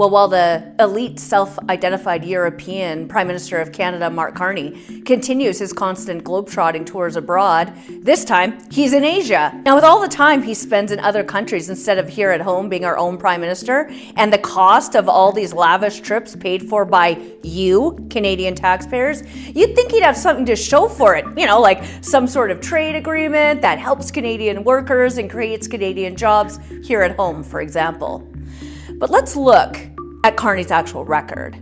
Well, while the elite self-identified European Prime Minister of Canada, Mark Carney, continues his constant globetrotting tours abroad, this time he's in Asia. Now, with all the time he spends in other countries instead of here at home being our own Prime Minister, and the cost of all these lavish trips paid for by you, Canadian taxpayers, you'd think he'd have something to show for it. You know, like some sort of trade agreement that helps Canadian workers and creates Canadian jobs here at home, for example. But let's look at Carney's actual record.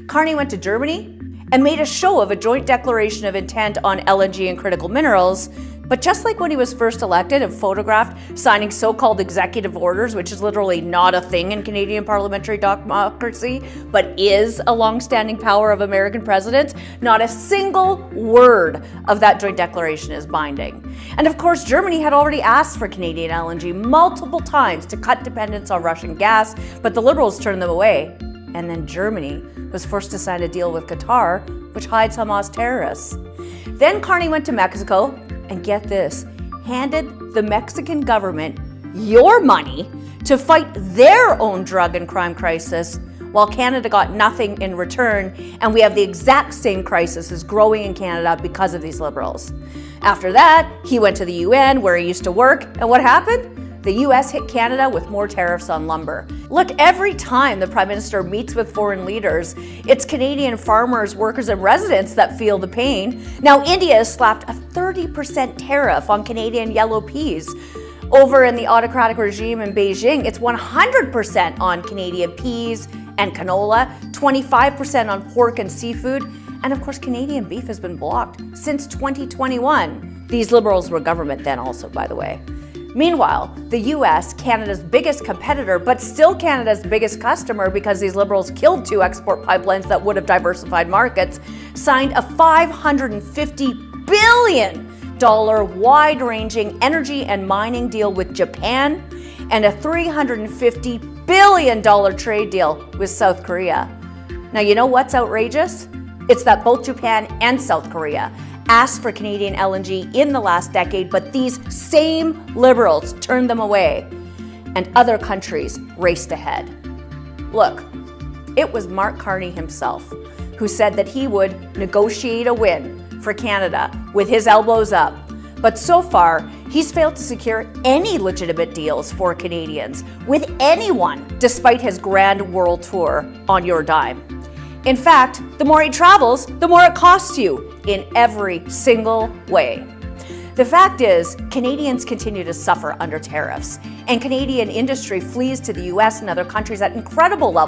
Carney went to Germany and made a show of a joint declaration of intent on LNG and critical minerals, but just like when he was first elected and photographed signing so-called executive orders, which is literally not a thing in Canadian parliamentary democracy, but is a long-standing power of American presidents, not a single word of that joint declaration is binding. And of course, Germany had already asked for Canadian LNG multiple times to cut dependence on Russian gas, but the Liberals turned them away. And then Germany was forced to sign a deal with Qatar, which hides Hamas terrorists. Then Carney went to Mexico, and get this, handed the Mexican government your money to fight their own drug and crime crisis, while Canada got nothing in return, and we have the exact same crisis as growing in Canada because of these Liberals. After that, he went to the UN, where he used to work, and what happened? The US hit Canada with more tariffs on lumber. Look, every time the Prime Minister meets with foreign leaders, it's Canadian farmers, workers, and residents that feel the pain. Now, India has slapped a 30% tariff on Canadian yellow peas. Over in the autocratic regime in Beijing, it's 100% on Canadian peas and canola, 25% on pork and seafood, and of course, Canadian beef has been blocked since 2021. These Liberals were government then also, by the way. Meanwhile, the US, Canada's biggest competitor, but still Canada's biggest customer because these Liberals killed 2 export pipelines that would have diversified markets, signed a $550 billion wide-ranging energy and mining deal with Japan and a $350 billion trade deal with South Korea. Now, you know what's outrageous? It's that both Japan and South Korea asked for Canadian LNG in the last decade, but these same Liberals turned them away, and other countries raced ahead. Look, it was Mark Carney himself who said that he would negotiate a win for Canada with his elbows up, but so far, he's failed to secure any legitimate deals for Canadians with anyone, despite his grand world tour on your dime. In fact, the more he travels, the more it costs you in every single way. The fact is, Canadians continue to suffer under tariffs, and Canadian industry flees to the US and other countries at incredible levels.